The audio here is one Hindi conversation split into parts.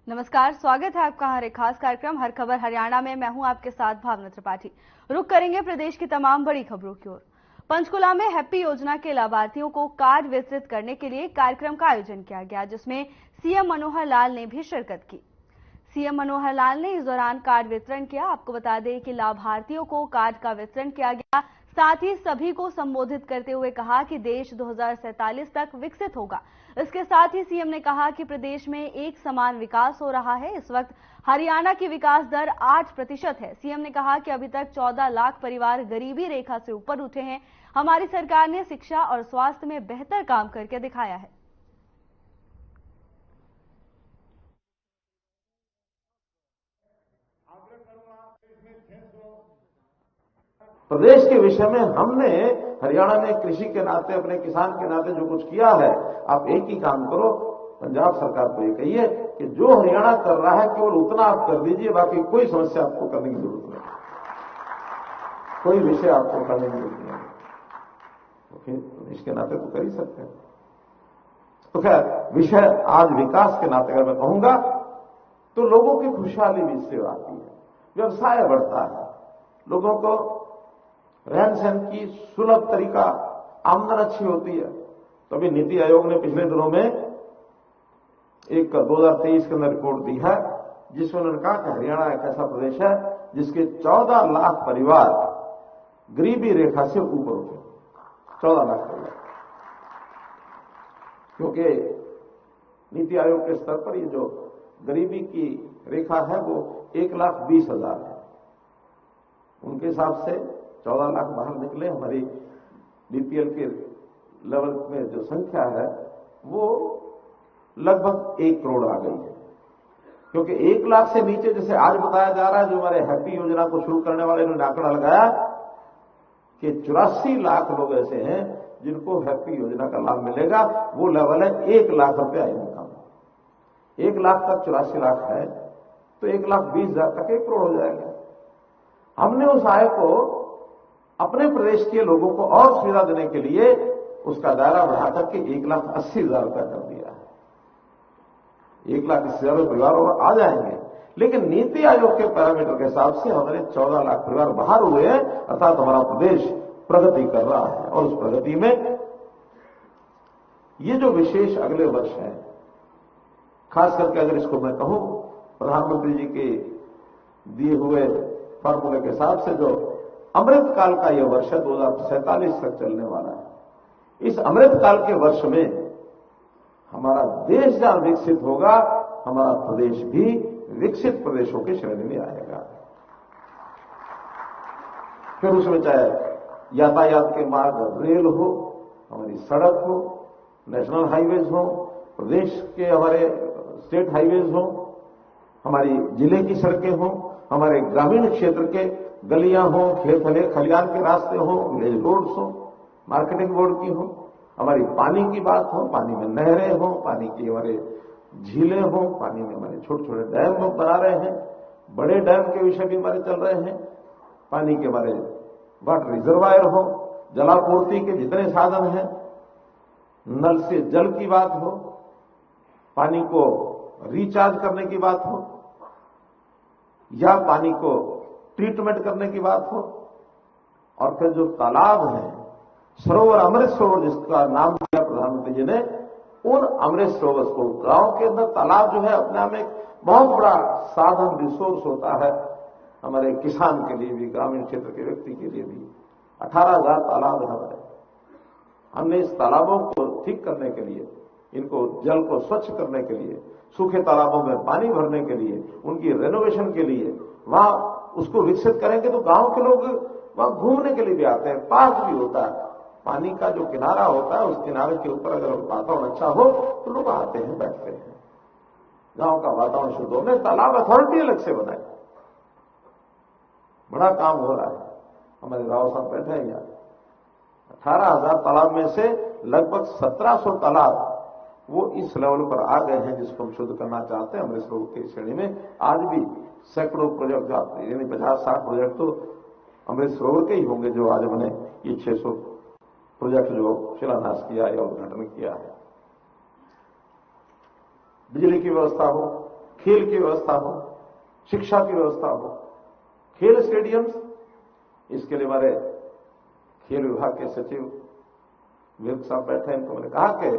नमस्कार, स्वागत है आपका हमारे खास कार्यक्रम हर खबर हरियाणा में। मैं हूं आपके साथ भावना त्रिपाठी। रुक करेंगे प्रदेश की तमाम बड़ी खबरों की ओर। पंचकुला में हैप्पी योजना के लाभार्थियों को कार्ड वितरित करने के लिए कार्यक्रम का आयोजन किया गया, जिसमें सीएम मनोहर लाल ने भी शिरकत की। सीएम मनोहर लाल ने इस दौरान कार्ड वितरण किया। आपको बता दें कि लाभार्थियों को कार्ड का वितरण किया गया। साथ ही सभी को संबोधित करते हुए कहा कि देश 2047 तक विकसित होगा। इसके साथ ही सीएम ने कहा कि प्रदेश में एक समान विकास हो रहा है। इस वक्त हरियाणा की विकास दर 8% है। सीएम ने कहा कि अभी तक 14 लाख परिवार गरीबी रेखा से ऊपर उठे हैं। हमारी सरकार ने शिक्षा और स्वास्थ्य में बेहतर काम करके दिखाया है। प्रदेश के विषय में हमने हरियाणा में कृषि के नाते, अपने किसान के नाते जो कुछ किया है, आप एक ही काम करो, पंजाब सरकार को ये कहिए कि जो हरियाणा कर रहा है केवल उतना आप कर दीजिए, बाकी कोई समस्या आपको करने की जरूरत नहीं, कोई विषय आपको करने की जरूरत नहीं। तो फिर इसके नाते तो कर ही सकते हैं। तो खैर, विषय आज विकास के नाते अगर मैं कहूंगा तो लोगों की खुशहाली भी इससे आती है, व्यवसाय बढ़ता है, लोगों को रहन सहन की सुलभ तरीका, आमदन अच्छी होती है। तो अभी नीति आयोग ने पिछले दिनों में एक 2023 के अंदर रिपोर्ट दी है, जिसमें उन्होंने कहा कि हरियाणा एक ऐसा प्रदेश है जिसके 14 लाख परिवार गरीबी रेखा से ऊपर उठे। 14 लाख परिवार, क्योंकि नीति आयोग के स्तर पर ये जो गरीबी की रेखा है वो 1,20,000 है। उनके हिसाब से 14 लाख बाहर निकले। हमारी बीपीएल के लेवल में जो संख्या है वो लगभग 1 करोड़ आ गई है, क्योंकि 1 लाख से नीचे, जैसे आज बताया जा रहा है, जो हमारे हैप्पी योजना को शुरू करने वाले ने आंकड़ा लगाया कि 84 लाख लोग ऐसे हैं जिनको हैप्पी योजना का लाभ मिलेगा। वो लेवल है 1 लाख रुपया इनकम। 1 लाख तक 84 लाख है तो 1,20,000 तक 1 करोड़ हो जाएगा। हमने उस आय को अपने प्रदेश के लोगों को और सुविधा देने के लिए उसका दायरा बढ़ाकर के 1,80,000 रुपया कर दिया है। 1,80,000 परिवार और आ जाएंगे, लेकिन नीति आयोग के पैरामीटर के हिसाब से हमारे 14 लाख परिवार बाहर हुए हैं, अर्थात हमारा प्रदेश प्रगति कर रहा है। और उस प्रगति में ये जो विशेष अगले वर्ष है, खास करके अगर इसको मैं कहूं, प्रधानमंत्री जी के दिए हुए फॉर्मूले के हिसाब से जो अमृत काल का यह वर्ष है, 2047 तक चलने वाला है। इस अमृत काल के वर्ष में हमारा देश जहां विकसित होगा, हमारा प्रदेश भी विकसित प्रदेशों की श्रेणी में आएगा। फिर उसमें चाहे यातायात के मार्ग, रेल हो, हमारी सड़क हो, नेशनल हाईवेज हो, प्रदेश के हमारे स्टेट हाईवेज हो, हमारी जिले की सड़कें हो, हमारे ग्रामीण क्षेत्र के गलियां हो, खेत खलियान के रास्ते हो, विलेज रोड्स हो, मार्केटिंग बोर्ड की हो, हमारी पानी की बात हो, पानी में नहरें हो, पानी की हमारे झीलें हो, पानी में हमारे छोटे छोटे डैम हम बना रहे हैं, बड़े डैम के विषय भी हमारे चल रहे हैं, पानी के हमारे वाटर रिजर्वायर हो, जलापूर्ति के जितने साधन हैं, नल से जल की बात हो, पानी को रिचार्ज करने की बात हो, या पानी को ट्रीटमेंट करने की बात हो, और फिर जो तालाब है, सरोवर, अमृत सरोवर जिसका नाम दिया प्रधानमंत्री जी ने, उन अमृत सरोवर को, गांव के अंदर तालाब जो है अपने आप में एक बहुत बड़ा साधन, रिसोर्स होता है हमारे किसान के लिए भी, ग्रामीण क्षेत्र के व्यक्ति के लिए भी। 18,000 तालाब है हमारे। हमने इस तालाबों को ठीक करने के लिए, इनको जल को स्वच्छ करने के लिए, सूखे तालाबों में पानी भरने के लिए, उनकी रेनोवेशन के लिए, वहां उसको विकसित करेंगे तो गांव के लोग वहां घूमने के लिए भी आते हैं। पार्क भी होता है, पानी का जो किनारा होता है, उस किनारे के ऊपर अगर वातावरण अच्छा हो तो लोग आते हैं, बैठते हैं, गांव का वातावरण शुद्ध हो। तालाब अथॉरिटी अलग से बनाए, बड़ा काम हो रहा है। हमारे राव साहब बैठे हैं यहाँ। 18,000 तालाब में से लगभग 1,700 तालाब वो इस लेवल पर आ गए हैं जिसको हम शुद्ध करना चाहते हैं। अमृत सरोवर की श्रेणी में आज भी सैकड़ों प्रोजेक्ट, यानी 50-60 प्रोजेक्ट तो अमृत सरोवर के ही होंगे जो आज हमने ये 600 प्रोजेक्ट जो शिलान्यास किया या उद्घाटन किया है। बिजली की व्यवस्था हो, खेल की व्यवस्था हो, शिक्षा की व्यवस्था हो, खेल स्टेडियम्स। इसके लिए हमारे खेल विभाग के सचिव विवेक साहब बैठे, इनको मैंने कहा कि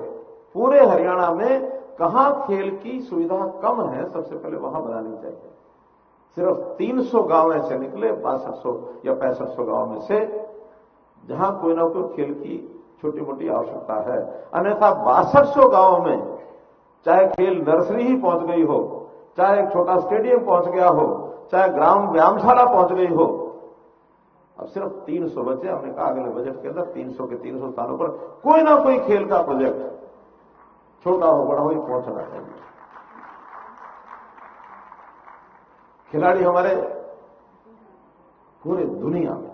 पूरे हरियाणा में कहां खेल की सुविधा कम है, सबसे पहले वहां बनानी चाहिए। सिर्फ 300 गांव ऐसे निकले 6200 या 6500 गांव में से, जहां कोई ना कोई खेल की छोटी मोटी आवश्यकता है। अन्यथा 6200 गांवों में चाहे खेल नर्सरी ही पहुंच गई हो, चाहे एक छोटा स्टेडियम पहुंच गया हो, चाहे ग्राम व्यायामशाला पहुंच गई हो, अब सिर्फ 300 बचे। हमने कहा अगले बजट के अंदर 300 के 300 स्थानों पर कोई ना कोई खेल का प्रोजेक्ट, छोटा हो बड़ा हो, पहुंचना चाहिए। खिलाड़ी हमारे पूरे दुनिया में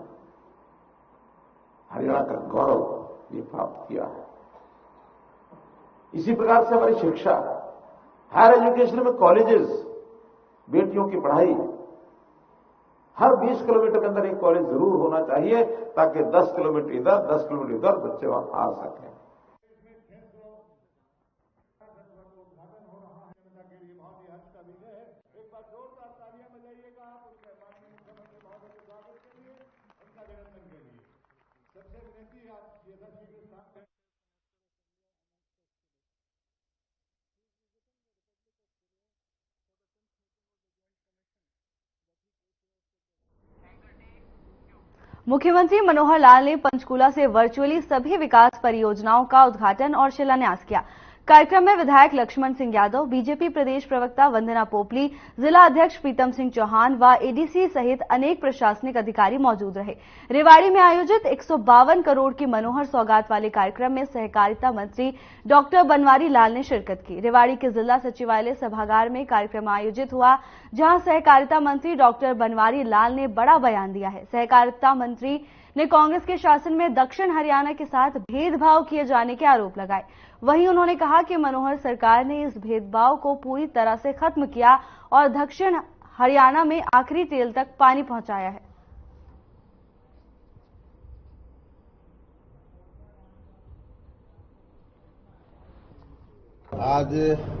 हरियाणा का गौरव ये प्राप्त किया है। इसी प्रकार से हमारी शिक्षा, हायर एजुकेशन में कॉलेजेस, बेटियों की पढ़ाई, हर 20 किलोमीटर के अंदर एक कॉलेज जरूर होना चाहिए, ताकि 10 किलोमीटर इधर 10 किलोमीटर इधर बच्चे वहां आ सकें। मुख्यमंत्री मनोहर लाल ने पंचकूला से वर्चुअली सभी विकास परियोजनाओं का उद्घाटन और शिलान्यास किया। कार्यक्रम में विधायक लक्ष्मण सिंह यादव, बीजेपी प्रदेश प्रवक्ता वंदना पोपली, जिला अध्यक्ष प्रीतम सिंह चौहान व एडीसी सहित अनेक प्रशासनिक अधिकारी मौजूद रहे। रेवाड़ी में आयोजित 152 करोड़ की मनोहर सौगात वाले कार्यक्रम में सहकारिता मंत्री डॉक्टर बनवारी लाल ने शिरकत की। रेवाड़ी के जिला सचिवालय सभागार में कार्यक्रम आयोजित हुआ, जहां सहकारिता मंत्री डॉक्टर बनवारी लाल ने बड़ा बयान दिया है। सहकारिता मंत्री ने कांग्रेस के शासन में दक्षिण हरियाणा के साथ भेदभाव किए जाने के आरोप लगाए। वहीं उन्होंने कहा कि मनोहर सरकार ने इस भेदभाव को पूरी तरह से खत्म किया और दक्षिण हरियाणा में आखिरी टेल तक पानी पहुंचाया है। आज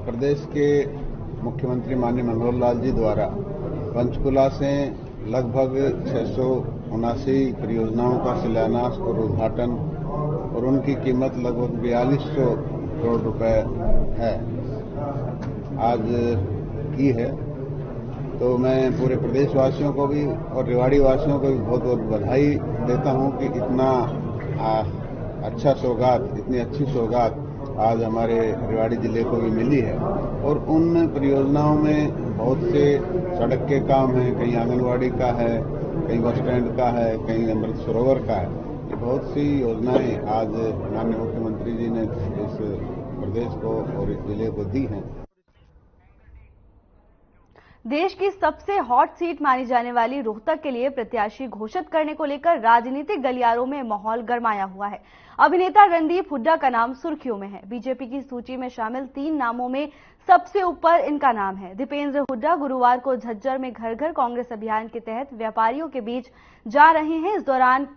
प्रदेश के मुख्यमंत्री माननीय मनोहर लाल जी द्वारा पंचकुला से लगभग 679 परियोजनाओं का शिलान्यास और उद्घाटन और उनकी कीमत लगभग 4200 करोड़ रुपए है, आज की है। तो मैं पूरे प्रदेशवासियों को भी और रेवाड़ी वासियों को भी बहुत बहुत बधाई देता हूं कि इतना अच्छा सौगात, इतनी अच्छी सौगात आज हमारे रेवाड़ी जिले को भी मिली है। और उन परियोजनाओं में बहुत से सड़क के काम हैं, कहीं आंगनवाड़ी का है, कहीं बस स्टैंड का है, कहीं अमृत सरोवर का है। ये बहुत सी योजनाएं आज माननीय मुख्यमंत्री जी ने इस प्रदेश को और इस जिले को दी हैं। देश की सबसे हॉट सीट मानी जाने वाली रोहतक के लिए प्रत्याशी घोषित करने को लेकर राजनीतिक गलियारों में माहौल गरमाया हुआ है। अभिनेता रणदीप हुड्डा का नाम सुर्खियों में है। बीजेपी की सूची में शामिल 3 नामों में सबसे ऊपर इनका नाम है। दीपेंद्र हुड्डा गुरुवार को झज्जर में घर घर कांग्रेस अभियान के तहत व्यापारियों के बीच जा रहे हैं। इस दौरान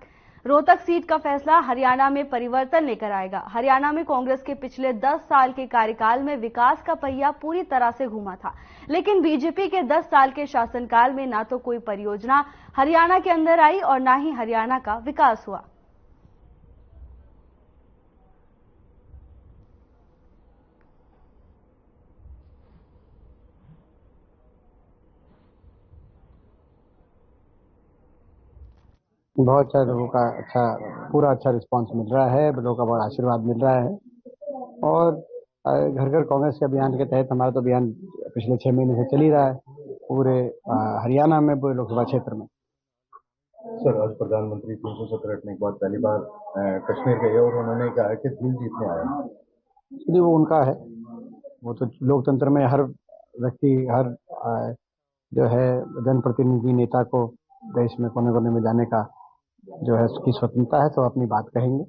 रोहतक सीट का फैसला हरियाणा में परिवर्तन लेकर आएगा। हरियाणा में कांग्रेस के पिछले 10 साल के कार्यकाल में विकास का पहिया पूरी तरह से घूमा था, लेकिन बीजेपी के 10 साल के शासनकाल में ना तो कोई परियोजना हरियाणा के अंदर आई और ना ही हरियाणा का विकास हुआ। बहुत अच्छा लोगों का पूरा अच्छा रिस्पांस मिल रहा है, लोगों का बहुत आशीर्वाद मिल रहा है। और घर घर कांग्रेस के अभियान के तहत हमारा तो अभियान पिछले 6 महीने से चल ही रहा है पूरे हरियाणा में, पूरे लोकसभा क्षेत्र में। सर, आज प्रधानमंत्री 370 हटने के बाद पहली बार कश्मीर गए और उन्होंने कहा कि दिल जीतने आया। इसलिए वो उनका है, वो तो लोकतंत्र में हर व्यक्ति, हर जो है जनप्रतिनिधि नेता को देश में कोने कोने में जाने का जो है उसकी स्वतंत्रता है, तो अपनी बात कहेंगे।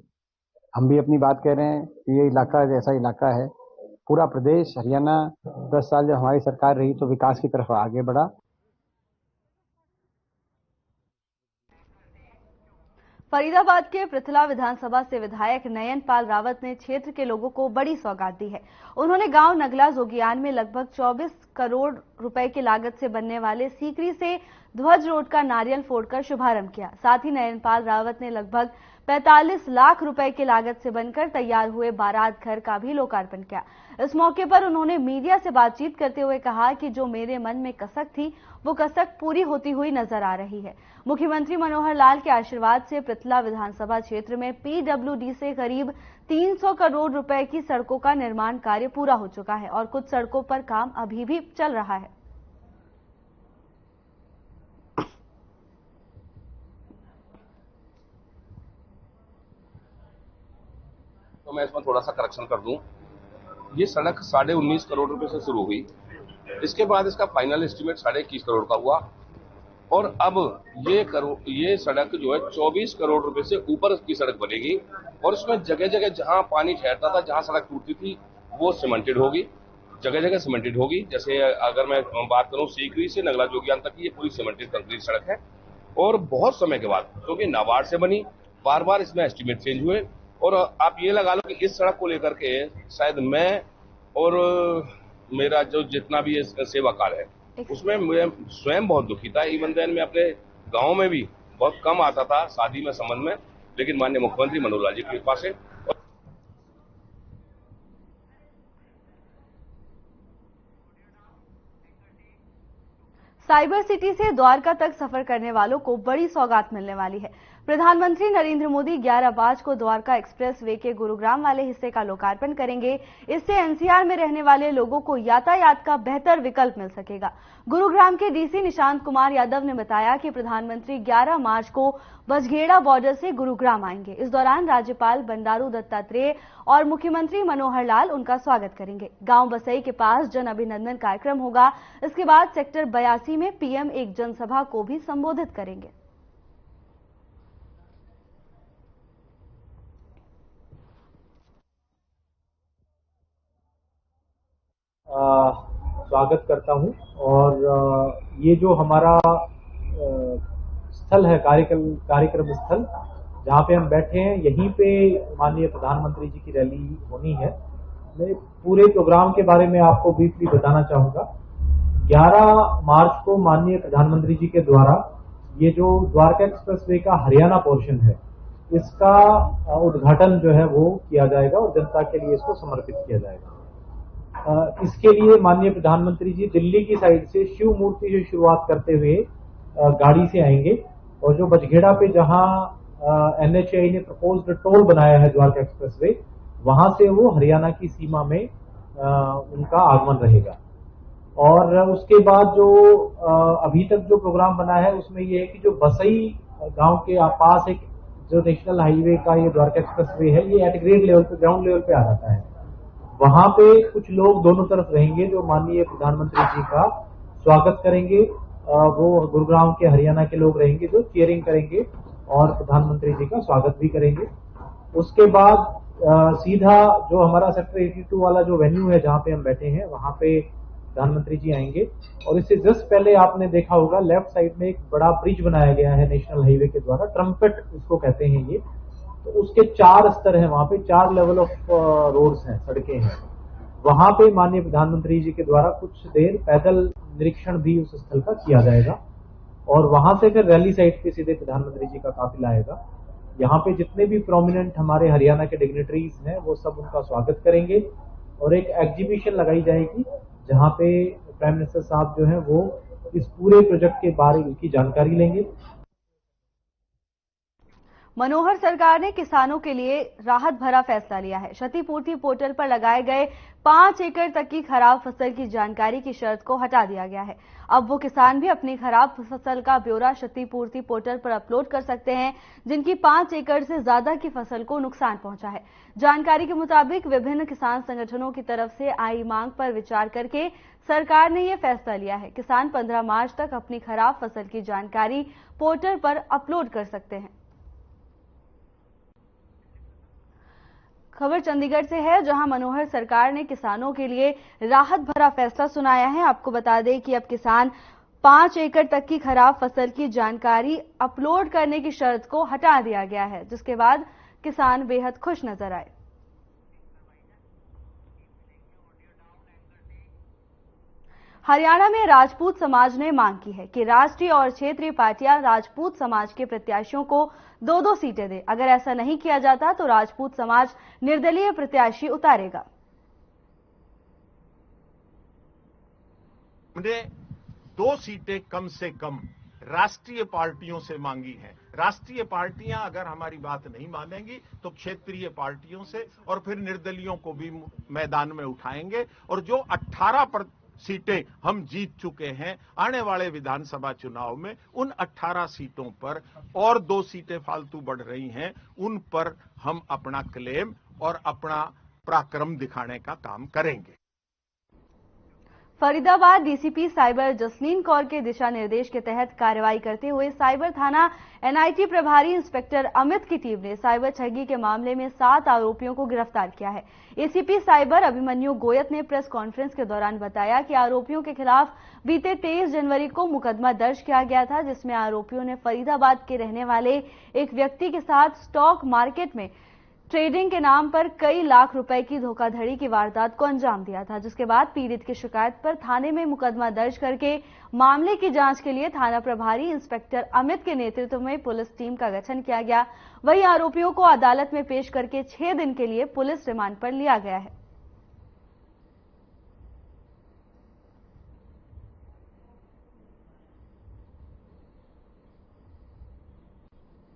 हम भी अपनी बात कह रहे हैं कि ये इलाका जैसा इलाका है, पूरा प्रदेश हरियाणा 10 साल जब हमारी सरकार रही तो विकास की तरफ आगे बढ़ा। फरीदाबाद के पृथला विधानसभा से विधायक नयन पाल रावत ने क्षेत्र के लोगों को बड़ी सौगात दी है। उन्होंने गांव नगला जोगियान में लगभग 24 करोड़ रुपए की लागत से बनने वाले सीकरी से ध्वज रोड का नारियल फोड़कर शुभारंभ किया। साथ ही नयन पाल रावत ने लगभग 45 लाख रुपए की लागत से बनकर तैयार हुए बारात घर का भी लोकार्पण किया। इस मौके पर उन्होंने मीडिया से बातचीत करते हुए कहा कि जो मेरे मन में कसक थी वो कसक पूरी होती हुई नजर आ रही है। मुख्यमंत्री मनोहर लाल के आशीर्वाद से पृथला विधानसभा क्षेत्र में पीडब्ल्यूडी से करीब 300 करोड़ रुपए की सड़कों का निर्माण कार्य पूरा हो चुका है और कुछ सड़कों पर काम अभी भी चल रहा है। तो मैं इसमें थोड़ा सा करेक्शन कर दूं। ये सड़क 19.5 करोड़ रुपए से शुरू हुई, इसके बाद इसका फाइनल एस्टीमेट 21.5 करोड़ का हुआ और अब ये सड़क जो है 24 करोड़ रुपए से ऊपर की सड़क बनेगी और इसमें जगह जगह जहां पानी ठहरता था, जहां सड़क टूटती थी, वो सीमेंटेड होगी, जगह जगह सीमेंटेड होगी। जैसे अगर मैं बात करूं सीकरी से नगला जोगियान तक की ये पूरी सीमेंटेड कंक्रीट सड़क है और बहुत समय के बाद, क्योंकि नाबार्ड से बनी, बार बार इसमें एस्टीमेट चेंज हुए और आप ये लगा लो कि इस सड़क को लेकर के शायद मैं और मेरा जो जितना भी सेवा कार्य है उसमें मैं स्वयं बहुत दुखी था। इवन देन मैं अपने गांव में भी बहुत कम आता था शादी में संबंध में, लेकिन माननीय मुख्यमंत्री मनोहर लाल जी की कृपा से साइबर सिटी से द्वारका तक सफर करने वालों को बड़ी सौगात मिलने वाली है। प्रधानमंत्री नरेंद्र मोदी 11 मार्च को द्वारका एक्सप्रेस वे के गुरुग्राम वाले हिस्से का लोकार्पण करेंगे। इससे एनसीआर में रहने वाले लोगों को यातायात का बेहतर विकल्प मिल सकेगा। गुरुग्राम के डीसी निशांत कुमार यादव ने बताया कि प्रधानमंत्री 11 मार्च को बजगेड़ा बॉर्डर से गुरुग्राम आएंगे। इस दौरान राज्यपाल बंडारू दत्तात्रेय और मुख्यमंत्री मनोहर लाल उनका स्वागत करेंगे। गांव बसई के पास जन अभिनंदन कार्यक्रम होगा। इसके बाद सेक्टर 82 में पीएम एक जनसभा को भी संबोधित करेंगे। स्वागत करता हूं और ये जो हमारा स्थल है, कार्यक्रम स्थल जहां पे हम बैठे हैं, यहीं पे माननीय प्रधानमंत्री जी की रैली होनी है। मैं पूरे प्रोग्राम के बारे में आपको ब्रीफली बताना चाहूंगा। 11 मार्च को माननीय प्रधानमंत्री जी के द्वारा ये जो द्वारका एक्सप्रेसवे का हरियाणा पोर्शन है, इसका उद्घाटन जो है वो किया जाएगा और जनता के लिए इसको समर्पित किया जाएगा। इसके लिए माननीय प्रधानमंत्री जी दिल्ली की साइड से शिव मूर्ति से शुरुआत करते हुए गाड़ी से आएंगे और जो बजगेड़ा पे जहां एनएचएआई ने प्रपोज्ड टोल बनाया है द्वारका एक्सप्रेसवे, वहां से वो हरियाणा की सीमा में उनका आगमन रहेगा। और उसके बाद जो अभी तक जो प्रोग्राम बना है उसमें ये है कि जो बसई गांव के पास एक जो नेशनल हाईवे का ये द्वारका एक्सप्रेसवे है, ये एट ग्रेड लेवल पे, ग्राउंड लेवल पे आ जाता है। वहां पे कुछ लोग दोनों तरफ रहेंगे जो माननीय प्रधानमंत्री जी का स्वागत करेंगे। वो गुरुग्राम के, हरियाणा के लोग रहेंगे जो चीयरिंग करेंगे और प्रधानमंत्री जी का स्वागत भी करेंगे। उसके बाद सीधा जो हमारा सेक्टर 82 वाला जो वेन्यू है जहां पे हम बैठे हैं, वहां पे प्रधानमंत्री जी आएंगे और इससे जस्ट पहले आपने देखा होगा लेफ्ट साइड में एक बड़ा ब्रिज बनाया गया है नेशनल हाईवे के द्वारा, ट्रम्पेट उसको कहते हैं ये। तो उसके 4 स्तर हैं, वहां पे 4 लेवल ऑफ रोड्स हैं, सड़कें हैं। वहां पे माननीय प्रधानमंत्री जी के द्वारा कुछ देर पैदल निरीक्षण भी उस स्थल का किया जाएगा और वहां से फिर रैली साइड पे सीधे प्रधानमंत्री जी का काफिला आएगा। यहाँ पे जितने भी प्रोमिनेंट हमारे हरियाणा के डिग्नेटरीज हैं वो सब उनका स्वागत करेंगे और एक एग्जीबिशन लगाई जाएगी जहाँ पे प्राइम मिनिस्टर साहब जो है वो इस पूरे प्रोजेक्ट के बारे की जानकारी लेंगे। मनोहर सरकार ने किसानों के लिए राहत भरा फैसला लिया है। क्षतिपूर्ति पोर्टल पर लगाए गए 5 एकड़ तक की खराब फसल की जानकारी की शर्त को हटा दिया गया है। अब वो किसान भी अपनी खराब फसल का ब्यौरा क्षतिपूर्ति पोर्टल पर अपलोड कर सकते हैं जिनकी 5 एकड़ से ज्यादा की फसल को नुकसान पहुंचा है। जानकारी के मुताबिक विभिन्न किसान संगठनों की तरफ से आई मांग पर विचार करके सरकार ने यह फैसला लिया है। किसान 15 मार्च तक अपनी खराब फसल की जानकारी पोर्टल पर अपलोड कर सकते हैं। खबर चंडीगढ़ से है जहां मनोहर सरकार ने किसानों के लिए राहत भरा फैसला सुनाया है। आपको बता दें कि अब किसान 5 एकड़ तक की खराब फसल की जानकारी अपलोड करने की शर्त को हटा दिया गया है, जिसके बाद किसान बेहद खुश नजर आए। हरियाणा में राजपूत समाज ने मांग की है कि राष्ट्रीय और क्षेत्रीय पार्टियां राजपूत समाज के प्रत्याशियों को 2-2 सीटें दें। अगर ऐसा नहीं किया जाता तो राजपूत समाज निर्दलीय प्रत्याशी उतारेगा। हमने 2 सीटें कम से कम राष्ट्रीय पार्टियों से मांगी हैं। राष्ट्रीय पार्टियां अगर हमारी बात नहीं मानेंगी तो क्षेत्रीय पार्टियों से और फिर निर्दलियों को भी मैदान में उठाएंगे। और जो 18 सीटें हम जीत चुके हैं आने वाले विधानसभा चुनाव में, उन 18 सीटों पर और 2 सीटें फालतू बढ़ रही हैं, उन पर हम अपना क्लेम और अपना पराक्रम दिखाने का काम करेंगे। फरीदाबाद डीसीपी साइबर जसलीन कौर के दिशा निर्देश के तहत कार्रवाई करते हुए साइबर थाना एनआईटी प्रभारी इंस्पेक्टर अमित की टीम ने साइबर ठगी के मामले में 7 आरोपियों को गिरफ्तार किया है। एसीपी साइबर अभिमन्यु गोयत ने प्रेस कॉन्फ्रेंस के दौरान बताया कि आरोपियों के खिलाफ बीते 23 जनवरी को मुकदमा दर्ज किया गया था, जिसमें आरोपियों ने फरीदाबाद के रहने वाले एक व्यक्ति के साथ स्टॉक मार्केट में ट्रेडिंग के नाम पर कई लाख रुपए की धोखाधड़ी की वारदात को अंजाम दिया था, जिसके बाद पीड़ित की शिकायत पर थाने में मुकदमा दर्ज करके मामले की जांच के लिए थाना प्रभारी इंस्पेक्टर अमित के नेतृत्व में पुलिस टीम का गठन किया गया। वहीं आरोपियों को अदालत में पेश करके 6 दिन के लिए पुलिस रिमांड पर लिया गया है।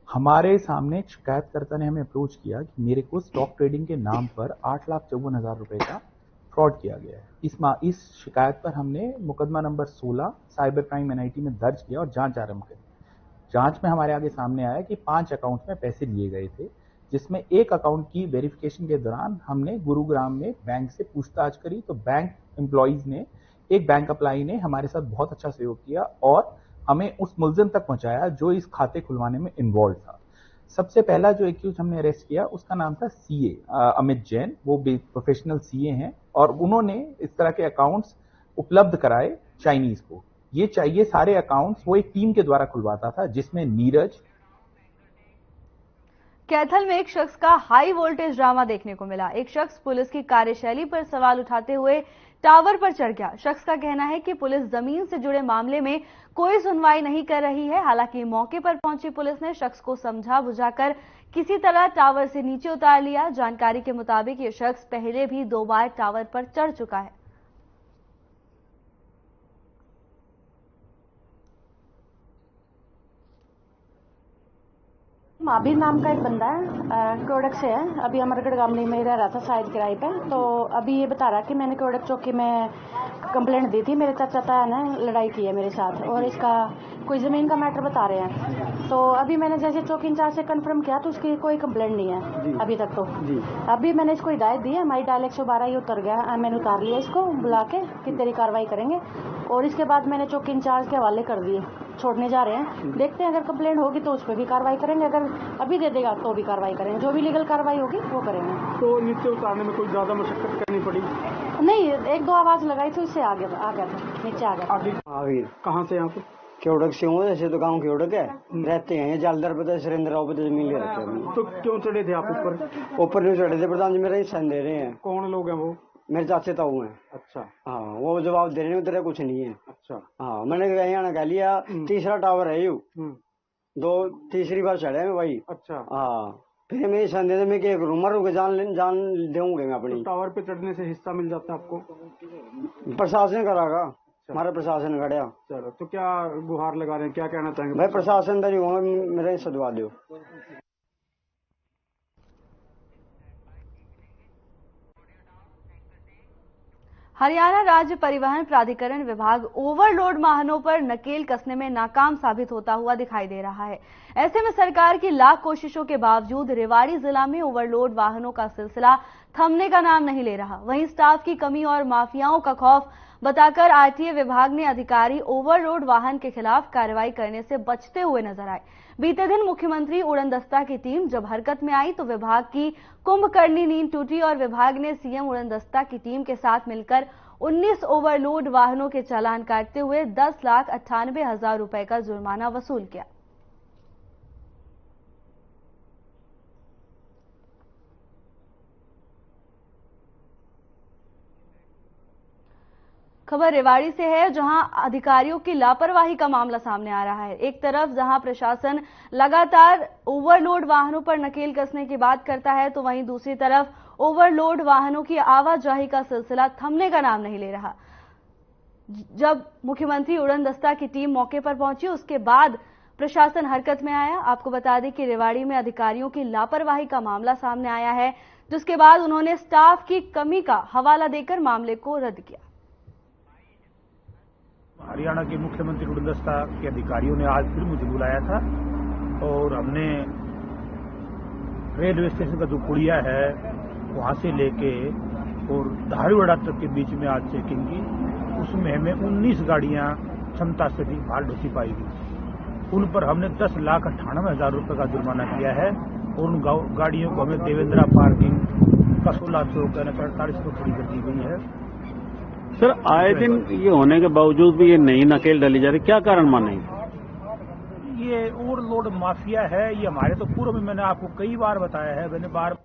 हमारे सामने एक शिकायतकर्ता ने हमें अप्रोच किया कि मेरे को स्टॉक ट्रेडिंग के नाम पर 8,54,000 रुपए का फ्रॉड किया गया है। इस शिकायत पर हमने मुकदमा नंबर 16 साइबर क्राइम एनआईटी में दर्ज किया और जांच आरंभ करी। जांच में हमारे आगे सामने आया कि 5 अकाउंट में पैसे लिए गए थे, जिसमें एक अकाउंट की वेरिफिकेशन के दौरान हमने गुरुग्राम में बैंक से पूछताछ करी तो बैंक एम्प्लॉइज ने, एक बैंक अप्लाई ने हमारे साथ बहुत अच्छा सहयोग किया और हमें उस मुलजिम तक पहुंचाया जो इस खाते खुलवाने में इन्वॉल्व था। सबसे पहला जो एक्यूज हमने अरेस्ट किया उसका नाम था सीए अमित जैन। वो प्रोफेशनल सीए हैं और उन्होंने इस तरह के अकाउंट्स उपलब्ध कराए चाइनीज को। ये सारे अकाउंट्स वो एक टीम के द्वारा खुलवाता था, जिसमें नीरज। कैथल में एक शख्स का हाई वोल्टेज ड्रामा देखने को मिला। एक शख्स पुलिस की कार्यशैली पर सवाल उठाते हुए टावर पर चढ़ गया। शख्स का कहना है कि पुलिस जमीन से जुड़े मामले में कोई सुनवाई नहीं कर रही है। हालांकि मौके पर पहुंची पुलिस ने शख्स को समझा बुझाकर किसी तरह टावर से नीचे उतार लिया। जानकारी के मुताबिक ये शख्स पहले भी 2 बार टावर पर चढ़ चुका है। माबिर नाम का एक बंदा है, कोडक से है। अभी अमरगढ़ गामनी में रह रहा था शायद किराए पे। तो अभी ये बता रहा कि मैंने कोडक चौकी में कंप्लेंट दी थी, मेरे चाचा ताया ने लड़ाई की है मेरे साथ और इसका कोई ज़मीन का मैटर बता रहे हैं। तो अभी मैंने जैसे चौकी इंचार्ज से कंफर्म किया तो उसकी कोई कंप्लेंट नहीं है अभी तक। तो अभी मैंने इसको हिदायत दी है, हमारी डायल 112 ही उतर गया, मैंने उतार लिया इसको बुला के कि तेरी कार्रवाई करेंगे। और इसके बाद मैंने चौकी इंचार्ज के हवाले कर दिए, छोड़ने जा रहे हैं। देखते हैं अगर कंप्लेंट होगी तो उस पर भी कार्रवाई करेंगे, अगर अभी दे देगा तो भी कार्रवाई करेंगे, जो भी लीगल कार्रवाई होगी वो करेंगे। तो नीचे उतारने में कोई ज्यादा मशक्कत करनी पड़ी? नहीं, 1-2 आवाज लगाई थी उससे आ गया था, नीचे आ गया। कहाँ से यहाँ पे? क्योड़क से हूँ, जैसे तो गाँव क्योड़क है, रहते हैं जालदार पता सुरेंद्र राव पता जमीन ले रखे हैं। तो क्यों चढ़े थे आप ऊपर? ऊपर नहीं चढ़े थे, प्रधान जी मेरा हिस्सा दे रहे हैं। कौन लोग हैं वो? मेरे चाचे ताऊ हैं। अच्छा। हाँ, वो जवाब दे रहे हैं, उधर कुछ नहीं है। अच्छा। हाँ, मैंने यहाँ कह लिया 3रा टावर है यू, 3री बार चढ़े मैं भाई। अच्छा। हाँ, फिर मैं संदेह में क्या करूँ, मरूंगा, जान दूंगे मैं अपनी। तो टावर पे चढ़ने से हिस्सा मिल जाता है आपको? प्रशासन करागा, हमारा प्रशासन खड़ा। चलो, तो क्या गुहार लगा रहे हैं, क्या कहना चाहेंगे? भाई प्रशासन तो नहीं होगा, मेरा हिस्सा दवा दो। हरियाणा राज्य परिवहन प्राधिकरण विभाग ओवरलोड वाहनों पर नकेल कसने में नाकाम साबित होता हुआ दिखाई दे रहा है। ऐसे में सरकार की लाख कोशिशों के बावजूद रेवाड़ी जिला में ओवरलोड वाहनों का सिलसिला थमने का नाम नहीं ले रहा। वहीं स्टाफ की कमी और माफियाओं का खौफ बताकर आरटीए विभाग ने अधिकारी ओवरलोड वाहन के खिलाफ कार्रवाई करने से बचते हुए नजर आए। बीते दिन मुख्यमंत्री उड़न दस्ता की टीम जब हरकत में आई तो विभाग की कुंभकर्णी नींद टूटी और विभाग ने सीएम उड़न दस्ता की टीम के साथ मिलकर 19 ओवरलोड वाहनों के चालान काटते हुए 10,98,000 रुपए का जुर्माना वसूल किया। खबर रेवाड़ी से है, जहां अधिकारियों की लापरवाही का मामला सामने आ रहा है। एक तरफ जहां प्रशासन लगातार ओवरलोड वाहनों पर नकेल कसने की बात करता है, तो वहीं दूसरी तरफ ओवरलोड वाहनों की आवाजाही का सिलसिला थमने का नाम नहीं ले रहा। जब मुख्यमंत्री उड़न दस्ता की टीम मौके पर पहुंची, उसके बाद प्रशासन हरकत में आया। आपको बता दें कि रेवाड़ी में अधिकारियों की लापरवाही का मामला सामने आया है, जिसके बाद उन्होंने स्टाफ की कमी का हवाला देकर मामले को रद्द किया। हरियाणा के मुख्यमंत्री उड़न दस्ता के अधिकारियों ने आज फिर मुझे बुलाया था और हमने रेलवे स्टेशन का जो पुड़िया है वहां से लेके और धारीवाड़ा तक के बीच में आज चेकिंग की। उसमें हमें 19 गाड़ियां क्षमता से अधिक भार ढोसी पाई गई। उन पर हमने 10,98,000 रुपए का जुर्माना किया है और उन गाड़ियों को हमें देवेंद्रा पार्किंग कसोला चौक 48 को खड़ी कर दी गई है। सर, आए दिन ये होने के बावजूद भी ये नई नकेल डाली जा रही, क्या कारण मानेंगे? ये ओवरलोड माफिया है। ये हमारे तो पूर्व में मैंने आपको कई बार बताया है। मैंने बार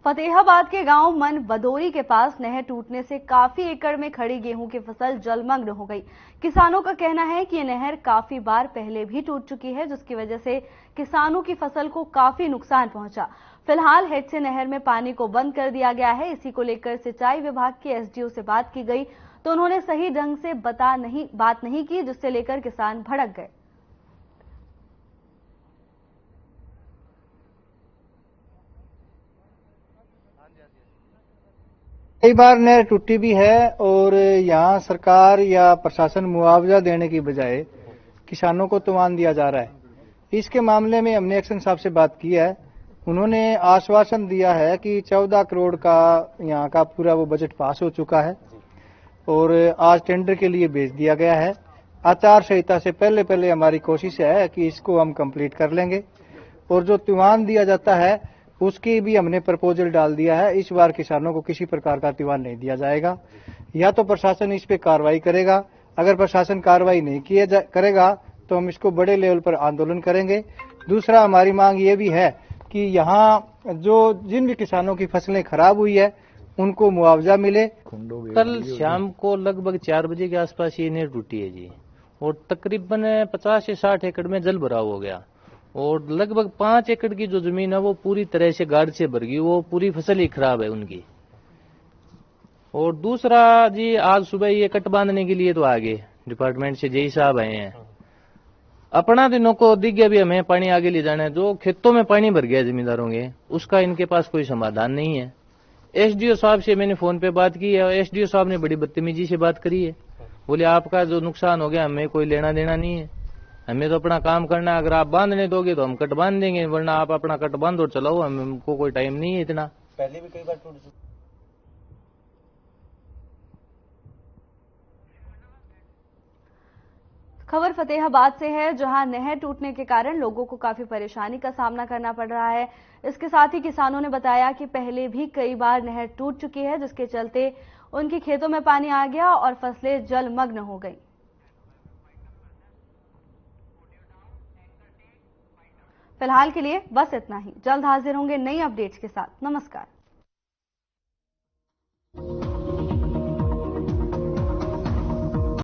फतेहाबाद के गांव मन बदोरी के पास नहर टूटने से काफी एकड़ में खड़ी गेहूं की फसल जलमग्न हो गई। किसानों का कहना है कि ये नहर काफी बार पहले भी टूट चुकी है, जिसकी वजह से किसानों की फसल को काफी नुकसान पहुंचा। फिलहाल हेड से नहर में पानी को बंद कर दिया गया है। इसी को लेकर सिंचाई विभाग के एसडीओ से बात की गई, तो उन्होंने सही ढंग से बात नहीं की, जिससे लेकर किसान भड़क गए। कई बार नहर टूटी भी है और यहाँ सरकार या प्रशासन मुआवजा देने की बजाय किसानों को तुवान दिया जा रहा है। इसके मामले में हमने एक्शन साहब से बात की है। उन्होंने आश्वासन दिया है कि 14 करोड़ का यहाँ का पूरा वो बजट पास हो चुका है और आज टेंडर के लिए भेज दिया गया है। आचार संहिता से पहले हमारी कोशिश है कि इसको हम कंप्लीट कर लेंगे और जो तुवान दिया जाता है उसकी भी हमने प्रपोजल डाल दिया है। इस बार किसानों को किसी प्रकार का तुवान नहीं दिया जाएगा। या तो प्रशासन इस पे कार्रवाई करेगा, अगर प्रशासन कार्रवाई नहीं करेगा तो हम इसको बड़े लेवल पर आंदोलन करेंगे। दूसरा, हमारी मांग ये भी है कि यहाँ जो जिन भी किसानों की फसलें खराब हुई है उनको मुआवजा मिले। कल शाम को लगभग 4 बजे के आसपास ये नहर टूटी है जी, और तकरीबन 50 से 60 एकड़ में जल भराव हो गया और लगभग 5 एकड़ की जो जमीन है वो पूरी तरह से गाड़ से भर गई। वो पूरी फसल ही खराब है उनकी। और दूसरा जी, आज सुबह ये कट बांधने के लिए तो आगे डिपार्टमेंट से जेई साहब आए हैं। अपना दिनों को दिख गया भी हमें पानी आगे ले जाना है। जो खेतों में पानी भर गया जमींदारों के, उसका इनके पास कोई समाधान नहीं है। एसडीओ साहब से मैंने फोन पे बात की है और एसडीओ साहब ने बड़ी बदतमीजी से बात करी है। बोले आपका जो नुकसान हो गया हमें कोई लेना देना नहीं है, हमें तो अपना काम करना है। अगर आप बांधने दोगे तो हम कट बांध देंगे, वरना आप अपना कट बांध और चलाओ, हमको कोई टाइम नहीं है इतना। पहले भी कई बार टूट चुका। खबर फतेहाबाद से है, जहां नहर टूटने के कारण लोगों को काफी परेशानी का सामना करना पड़ रहा है। इसके साथ ही किसानों ने बताया कि पहले भी कई बार नहर टूट चुकी है, जिसके चलते उनके खेतों में पानी आ गया और फसलें जलमग्न हो गई। फिलहाल के लिए बस इतना ही। जल्द हाजिर होंगे नई अपडेट्स के साथ। नमस्कार।